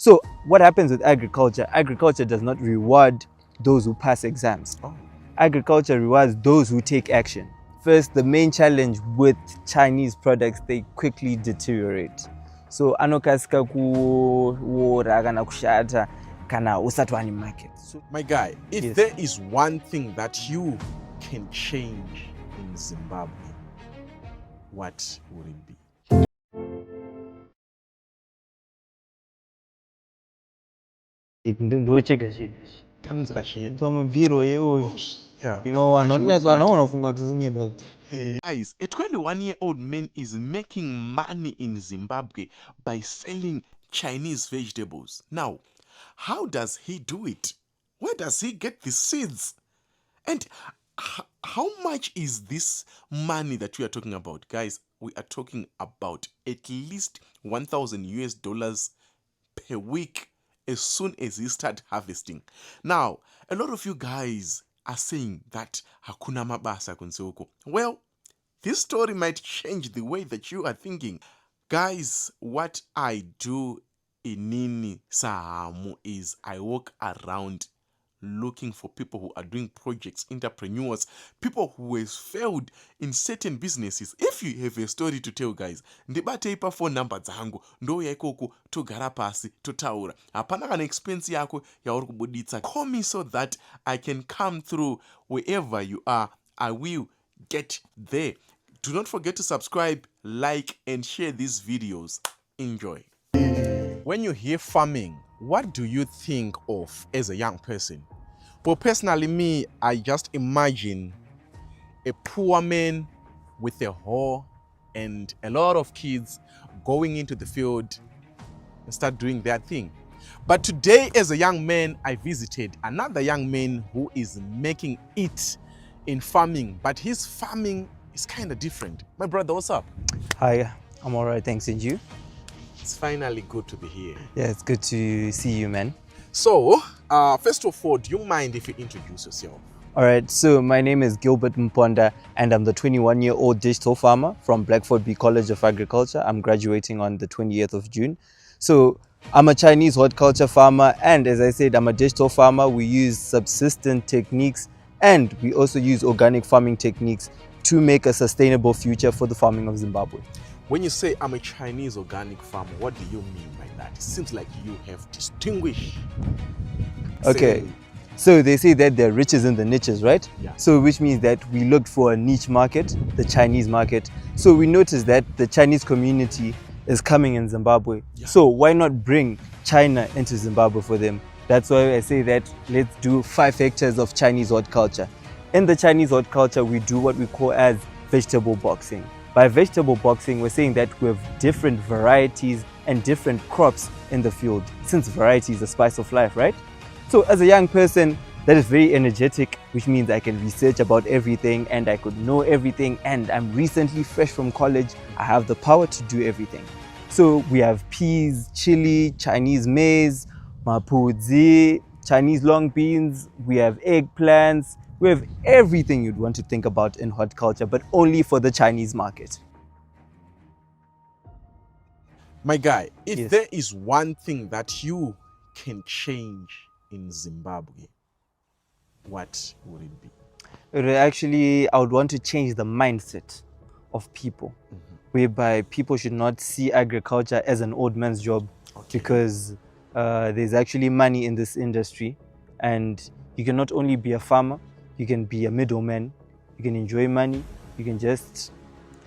So what happens with agriculture? Agriculture does not reward those who pass exams. Agriculture rewards those who take action. First, the main challenge with Chinese products, they quickly deteriorate. So anokasika kuora kana kushata kana usati wani market. My guy, if there is one thing that you can change in Zimbabwe, what would it be? Guys, a 21-year-old man is making money in Zimbabwe by selling Chinese vegetables. Now, how does he do it? Where does he get the seeds? And how much is this money that we are talking about? Guys, we are talking about at least 1,000 US dollars per week as soon as he start harvesting. Now, a lot of you guys are saying that hakuna mabasa kunsoko. Well, this story might change the way that you are thinking. Guys, what I do in Nini Sahamu is I walk around looking for people who are doing projects, entrepreneurs, people who have failed in certain businesses. If you have a story to tell, guys, ndibate phone number dzangu ndo yaikoko togara pasi totaura. Hapana kana expense yako yauri kubuditsa. Call me so that I can come through wherever you are. I will get there. Do not forget to subscribe, like, and share these videos. Enjoy. When you hear farming, what do you think of as a young person? Well, personally, me, I just imagine a poor man with a hoe and a lot of kids going into the field and start doing their thing. But today, as a young man, I visited another young man who is making it in farming, but his farming is kind of different. My brother, what's up? Hi, I'm all right, thanks. And you? It's finally good to be here. Yeah, it's good to see you, man. So, first of all, do you mind if you introduce yourself? All right, so my name is Gilbert Mponda, and I'm the 21-year-old digital farmer from Blackford B College of Agriculture. I'm graduating on the 20th of June. So I'm a Chinese horticulture farmer, and as I said, I'm a digital farmer. We use subsistent techniques, and we also use organic farming techniques to make a sustainable future for the farming of Zimbabwe. When you say I'm a Chinese organic farmer, what do you mean by that? It seems like you have distinguished. Okay, so they say that there are riches in the niches, right? Yeah. So which means that we looked for a niche market, the Chinese market. So we noticed that the Chinese community is coming in Zimbabwe. Yeah. So why not bring China into Zimbabwe for them? That's why I say that let's do 5 hectares of Chinese horticulture. In the Chinese horticulture, we do what we call as vegetable boxing. By vegetable boxing, we're saying that we have different varieties and different crops in the field, since variety is the spice of life, right? So as a young person, that is very energetic, which means I can research about everything and I could know everything, and I'm recently fresh from college. I have the power to do everything. So we have peas, chili, Chinese maize, mapudzi, Chinese long beans, we have eggplants. We have everything you'd want to think about in horticulture, but only for the Chinese market. My guy, if there is one thing that you can change in Zimbabwe, what would it be? Actually, I would want to change the mindset of people, whereby people should not see agriculture as an old man's job, because there's actually money in this industry, and you can not only be a farmer, you can be a middleman, you can enjoy money, you can just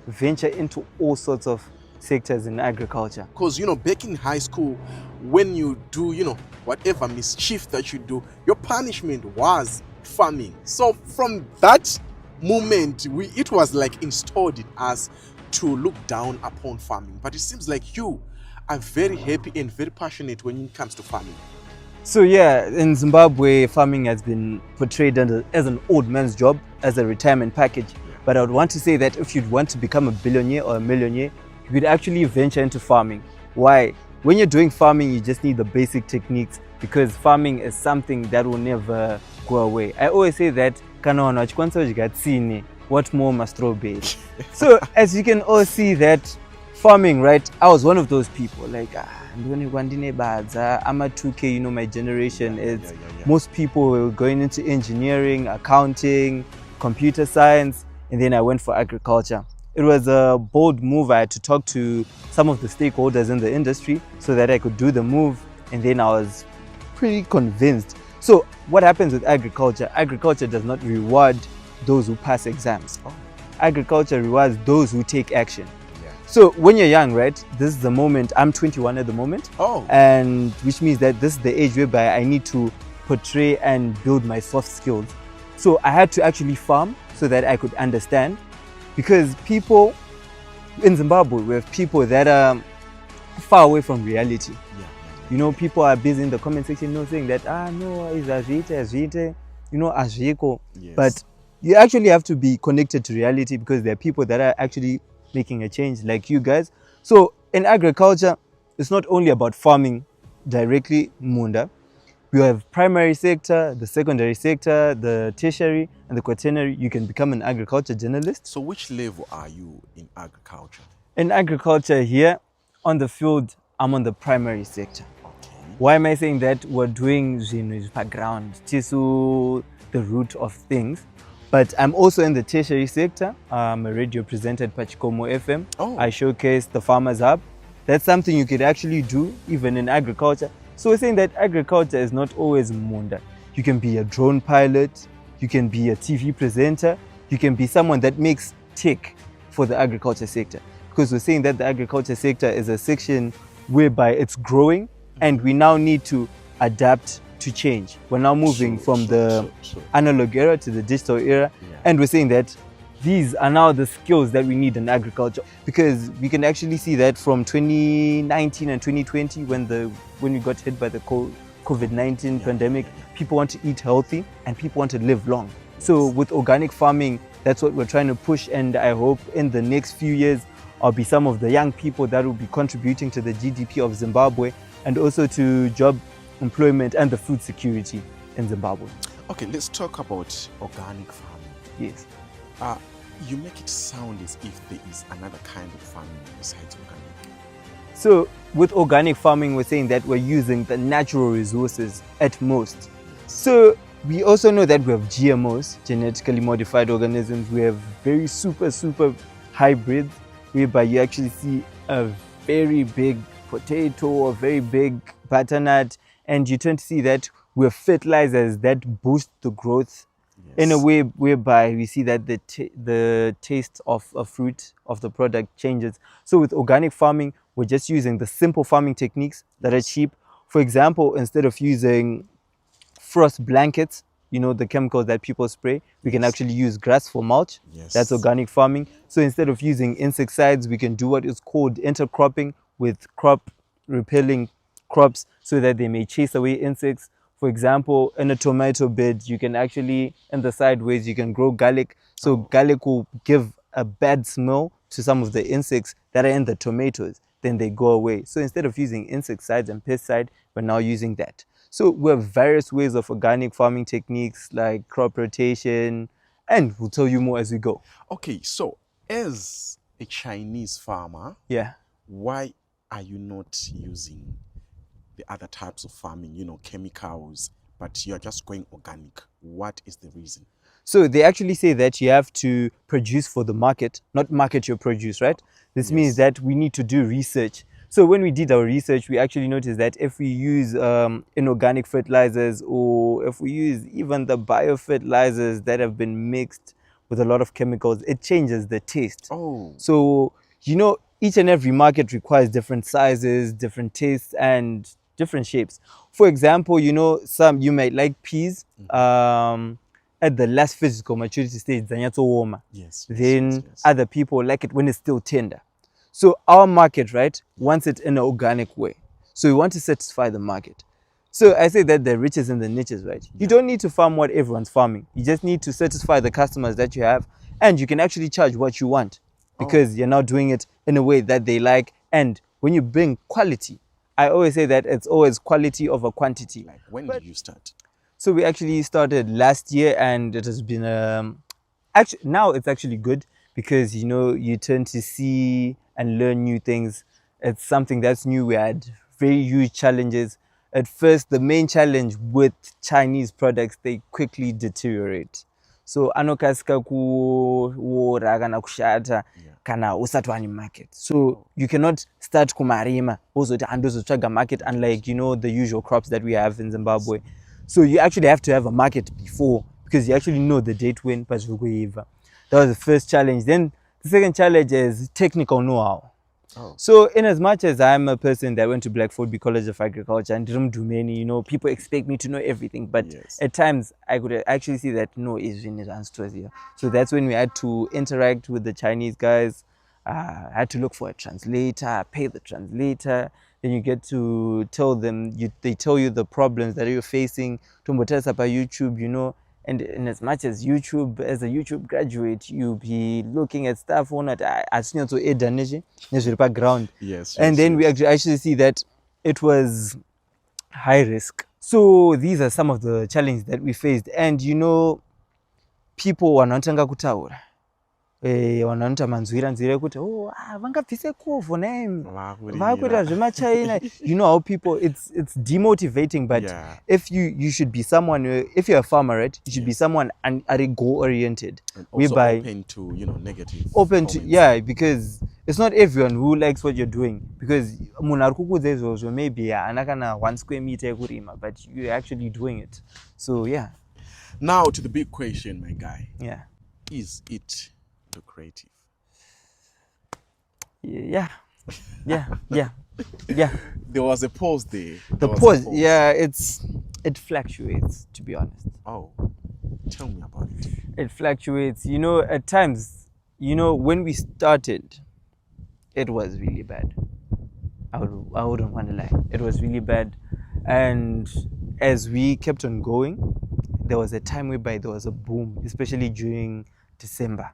venture into all sorts of sectors in agriculture. Because, you know, back in high school, when you do, you know, whatever mischief that you do, your punishment was farming. So from that moment, it was like installed in us to look down upon farming. But it seems like you are very happy and very passionate when it comes to farming. So yeah, in Zimbabwe, farming has been portrayed as an old man's job, as a retirement package. But I would want to say that if you'd want to become a billionaire or a millionaire, you could actually venture into farming. Why? When you're doing farming, you just need the basic techniques, because farming is something that will never go away. I always say that, what more must strawberry? So as you can all see that farming, right? I was one of those people, like, ndoni kwandine badza, I'm a 2K, you know, my generation. It's yeah. most people were going into engineering, accounting, computer science, and then I went for agriculture. It was a bold move. I had to talk to some of the stakeholders in the industry so that I could do the move, and then I was pretty convinced. So what happens with agriculture? Agriculture does not reward those who pass exams. Oh. Agriculture rewards those who take action. Yeah. So when you're young, right, this is the moment. I'm 21 at the moment. Oh. And which means that this is the age whereby I need to portray and build my soft skills. So I had to actually farm so that I could understand, because people in Zimbabwe, we have people that are far away from reality. Yeah. You know, people are busy in the comment section, you know, saying that, no, it's azvite, you know, azviko. Yes. But you actually have to be connected to reality, because there are people that are actually making a change, like you guys. So in agriculture, it's not only about farming directly, Munda. We have primary sector, the secondary sector, the tertiary, and the quaternary. You can become an agriculture journalist. So which level are you in agriculture? In agriculture here, on the field, I'm on the primary sector. Okay. Why am I saying that? We're doing background, tisu, the root of things. But I'm also in the tertiary sector. I'm a radio presenter at Pachikomo FM. Oh. I showcase the Farmers Hub. That's something you could actually do even in agriculture. So we're saying that agriculture is not always Munda. You can be a drone pilot, you can be a TV presenter, you can be someone that makes tech for the agriculture sector. Because we're saying that the agriculture sector is a section whereby it's growing, and we now need to adapt to change. We're now moving from the analog era to the digital era, and we're saying that these are now the skills that we need in agriculture, because we can actually see that from 2019 and 2020, when we got hit by the COVID-19 pandemic, people want to eat healthy and people want to live long. So with organic farming, that's what we're trying to push, and I hope in the next few years I'll be some of the young people that will be contributing to the GDP of Zimbabwe, and also to job employment and the food security in Zimbabwe. Okay, let's talk about organic farming. Yes. You make it sound as if there is another kind of farming besides organic. So with organic farming, we're saying that we're using the natural resources at most. So we also know that we have GMOs, genetically modified organisms. We have very super hybrids, whereby you actually see a very big potato, a very big butternut, and you tend to see that we have fertilizers that boost the growth in a way whereby we see that the taste of a fruit, of the product, changes. So with organic farming, we're just using the simple farming techniques that are cheap. For example, instead of using frost blankets, you know, the chemicals that people spray, we can actually use grass for mulch. That's organic farming. So instead of using insecticides, we can do what is called intercropping, with crop repelling crops so that they may chase away insects. For example, in a tomato bed, you can actually, in the sideways, you can grow garlic. So garlic will give a bad smell to some of the insects that are in the tomatoes. Then they go away. So instead of using insecticides and pesticide, we're now using that. So we have various ways of organic farming techniques like crop rotation, and we'll tell you more as we go. Okay, so as a Chinese farmer, why are you not using the other types of farming, you know, chemicals, but you're just going organic? What is the reason? So they actually say that you have to produce for the market, not market your produce, right? This means that we need to do research. So when we did our research, we actually noticed that if we use inorganic fertilizers, or if we use even the biofertilizers that have been mixed with a lot of chemicals, it changes the taste. So, you know, each and every market requires different sizes, different tastes, and different shapes. For example, you know, you might like peas at the last physical maturity stage, warmer. Then other people like it when it's still tender. So our market, right, wants it in an organic way. So we want to satisfy the market. So I say that the riches and the niches, right? You don't need to farm what everyone's farming. You just need to satisfy the customers that you have, and you can actually charge what you want, because you're now doing it in a way that they like. And when you bring quality, I always say that it's always quality over quantity. Like, when did you start? So we actually started last year, and it has been actually, now it's actually good, because, you know, you tend to see and learn new things. It's something that's new. We had very huge challenges. At first, the main challenge with Chinese products, they quickly deteriorate. So anokasika kuora kana kushata kana usati wani market. So you cannot start kumarima wozoti andozotsvaga market, unlike the usual crops that we have in Zimbabwe. So you actually have to have a market before, because you actually know the date when pazvirikuiva. That was the first challenge. Then the second challenge is technical know-how. So in as much as I'm a person that went to Blackford College of Agriculture and didn't do many, people expect me to know everything. But at times I could actually see that no, is in here. So that's when we had to interact with the Chinese guys. Had to look for a translator, pay the translator. Then you get to tell them, they tell you the problems that you're facing. Tumbotesa by YouTube, and in as much as YouTube, as a YouTube graduate, you'll be looking at stuff on it as soon as you background. And then we actually see that it was high risk. So these are some of the challenges that we faced. And people wanotanga kutaura. Vanota manzwira kuti vangabvise kovho name vakuita zvemachina. How people, it's demotivating, but if you should be someone, if you're a farmer, right, you should be someone are goal oriented, whereby open to negative open comments. Because it's not everyone who likes what you're doing, because munhu ari kukudza izvozvo maybe haana kana 1 square meter yekurima, but you're actually doing it. So now to the big question, my guy. Is it lucrative? Yeah. There was a pause there. It fluctuates, to be honest. Tell me about it. It fluctuates. At times, when we started, it was really bad. I wouldn't want to lie. It was really bad. And as we kept on going, there was a time whereby there was a boom, especially during December.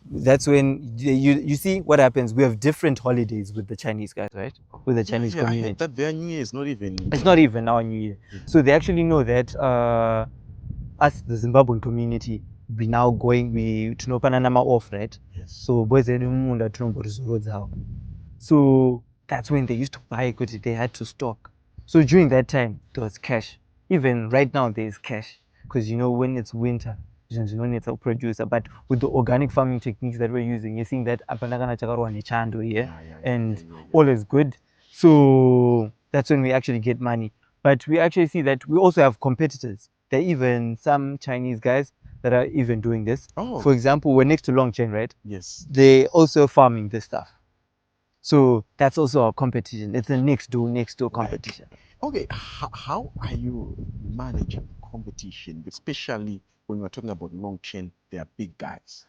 That's when you see what happens. We have different holidays with the Chinese guys, right? With the Chinese community. I heard that their New Year is not even... It's not even our New Year. So they actually know that us, the Zimbabwean community, we now going, we tunopana nama off, right? So boys, so that's when they used to buy because they had to stock. So during that time, there was cash. Even right now, there is cash. Because when it's winter, when it's a producer, but with the organic farming techniques that we're using, you're seeing that all is good. So that's when we actually get money. But we actually see that we also have competitors. There are even some Chinese guys that are even doing this. For example, we're next to Longchain, right? Yes. They're also farming this stuff. So that's also our competition. It's a next door competition. Okay, how are you managing competition, especially when we're talking about Longchain? They are big guys.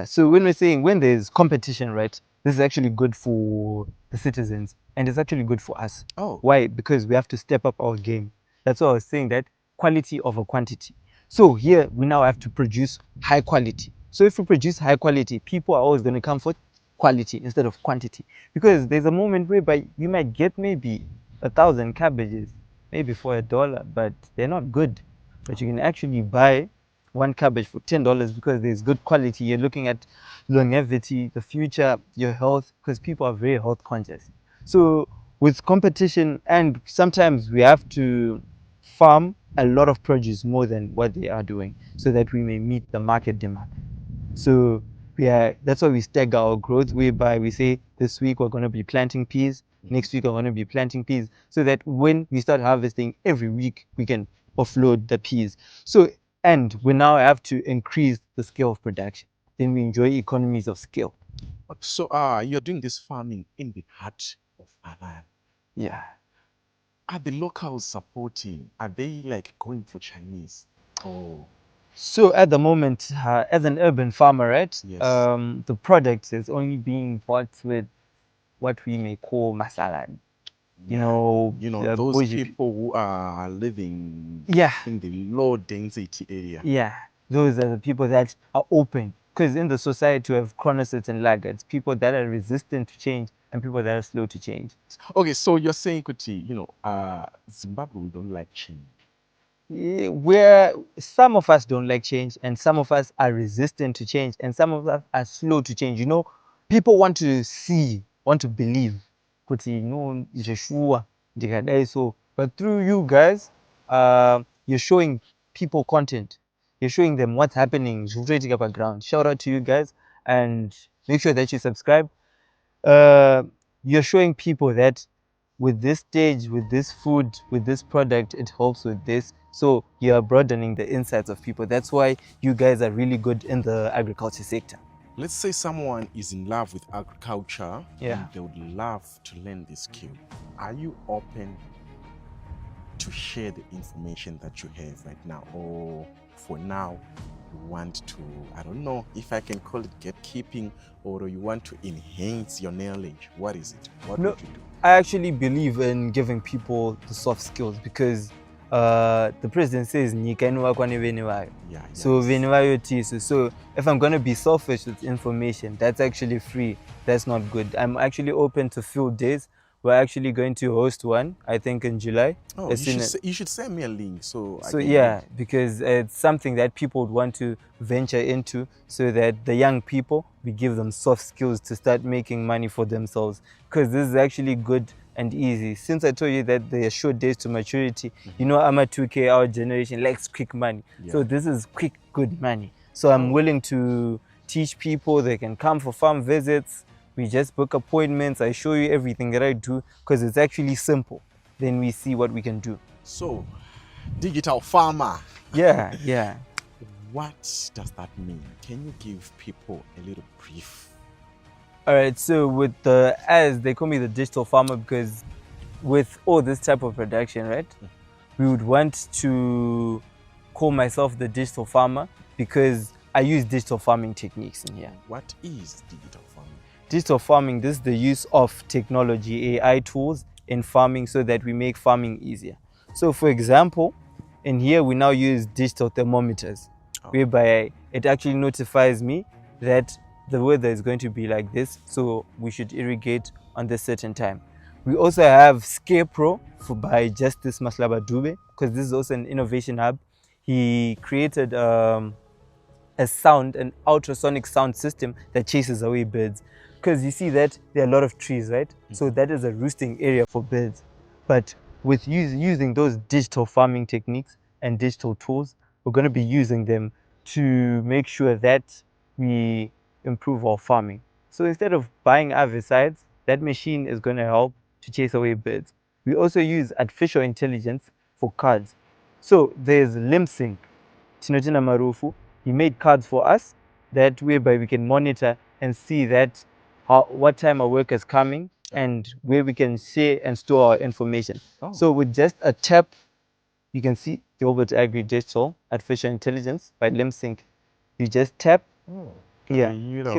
So when we're saying when there's competition, right, this is actually good for the citizens, and it's actually good for us. Why? Because we have to step up our game. That's why I was saying that quality over quantity. So here we now have to produce high quality. So if we produce high quality, people are always going to come for quality instead of quantity, because there's a moment whereby you might get maybe 1,000 cabbages maybe for $1, but they're not good. But you can actually buy one cabbage for $10 because there's good quality. You're looking at longevity, the future, your health, because people are very health conscious. So with competition, and sometimes we have to farm a lot of produce more than what they are doing so that we may meet the market demand. So that's why we stagger our growth, whereby we say this week we're going to be planting peas, next week we're going to be planting peas, so that when we start harvesting every week, we can offload the peas. So, and we now have to increase the scale of production. Then we enjoy economies of scale. So you're doing this farming in the heart of Alan. Are the locals supporting? Are they like going for Chinese? So at the moment, as an urban farmer, right, the product is only being bought with what we may call masalan. Those people who are living in the low density area. Those are the people that are open. Because in the society we have chronicists and laggards, people that are resistant to change and people that are slow to change. Okay, so you're saying, Kuti, Zimbabwe don't like change. Where some of us don't like change, and some of us are resistant to change, and some of us are slow to change. People want to see want to believe. Kuti no, sure, so. But through you guys, you're showing people content. You're showing them what's happening. Background. Shout out to you guys, and make sure that you subscribe. You're showing people that with this stage, with this food, with this product, it helps with this. So you're broadening the insights of people. That's why you guys are really good in the agriculture sector. Let's say someone is in love with agriculture Yeah. and they would love to learn this skill. Are you open to share the information that you have right now, or for now you want to, I don't know if I can call it gatekeeping, or you want to enhance your knowledge? What is it? What would you do? I actually believe in giving people the soft skills because the president says so so if I'm going to be selfish with information, that's actually free. That's not good. I'm actually open to field days. We're actually going to host one, I think, in July. Oh, you should send me a link so I can yeah, because it's something that people would want to venture into, so that the young people, we give them soft skills to start making money for themselves, because this is actually good and easy. Since I told you that there are short days to maturity, you know, I'm a 2K, our generation likes quick money. Yeah. So this is quick, good money. So I'm willing to teach people. They can come for farm visits. We just book appointments. I show you everything that I do because it's actually simple. Then we see what we can do. So, digital farmer. Yeah, yeah. What does that mean? Can you give people a little brief? All right, so with the, as they call me the digital farmer, because with all this type of production, right, we would want to call myself the digital farmer because I use digital farming techniques in here. What is digital farming? Digital farming, this is the use of technology, AI tools in farming so that we make farming easier. So for example, in here we now use digital thermometers, whereby it actually notifies me that the weather is going to be like this, so we should irrigate on this certain time. We also have Scarecrow by Justice Maslaba Dube, because this is also an innovation hub. He created a sound, an ultrasonic sound system that chases away birds. Because you see that there are a lot of trees, right? So that is a roosting area for birds. But with using those digital farming techniques and digital tools, we're going to be using them to make sure that we improve our farming. So instead of buying herbicides, that machine is going to help to chase away birds. We also use artificial intelligence for cards. So there's LimSync, Tinotina Marufu. He made cards for us that whereby we can monitor and see that what time our work is coming and where we can share and store our information. So with just a tap, you can see the Orbit Agri Digital Artificial Intelligence by LimSync. You just tap. Yeah.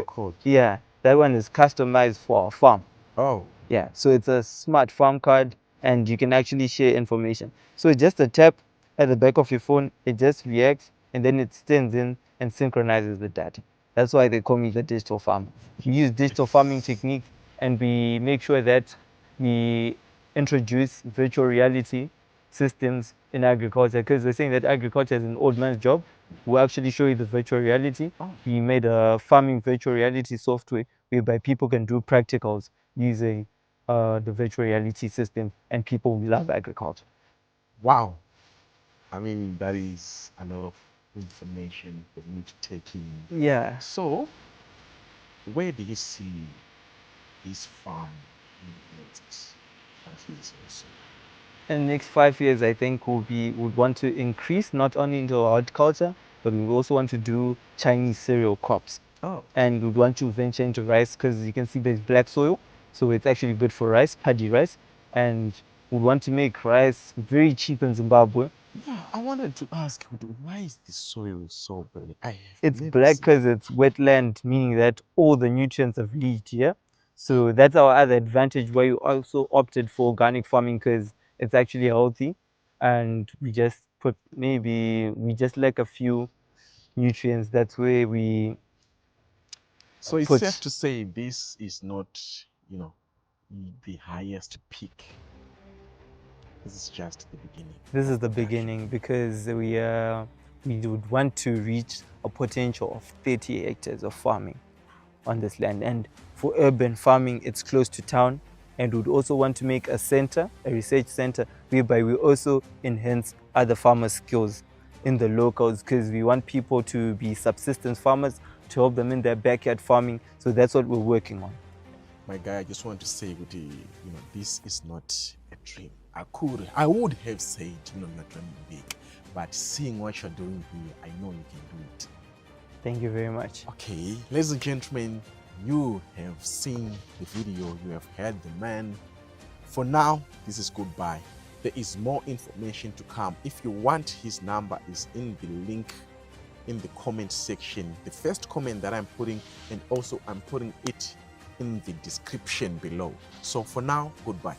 Code. Yeah, that one is customized for our farm. Oh. Yeah, so it's a smart farm card and you can actually share information. So it's just a tap at the back of your phone, it just reacts and then it stands in and synchronizes the data. That's why they call me the digital farmer. We use digital farming techniques and we make sure that we introduce virtual reality systems in agriculture, because they're saying that agriculture is an old man's job. We'll actually show you the virtual reality. We made a farming virtual reality software whereby people can do practicals using the virtual reality system, and people love agriculture. Wow. I mean, that is a lot of information for me to take in. Yeah. So, where do you see this farm in the next 5 years or so? In the next 5 years, I think would want to increase not only into horticulture, but we also want to do Chinese cereal crops. And we want to venture into rice because you can see there's black soil, so it's actually good for rice, paddy rice. And we want to make rice very cheap in Zimbabwe. Yeah, I wanted to ask, why is the soil so black? It's black because it's wetland, meaning that all the nutrients have leached here. So that's our other advantage, why we also opted for organic farming, because it's actually healthy. And we just lack a few nutrients. That's where we So it's safe to say this is not, the highest peak. This is just the beginning. This is the beginning, because we would want to reach a potential of 30 hectares of farming. on this land. And for urban farming, it's close to town. And we'd also want to make a center, a research center, whereby we also enhance other farmers' skills in the locals, because we want people to be subsistence farmers, to help them in their backyard farming. So that's what we're working on. My guy, I just want to say, this is not a dream. I would have said, not dreaming big, but seeing what you're doing here, I know you can do it. Thank you very much. Okay, ladies and gentlemen, you have seen the video, you have heard the man. For now, this is goodbye. There is more information to come. If you want, his number is in the link in the comment section. The first comment that I'm putting, and also I'm putting it in the description below. So for now, goodbye.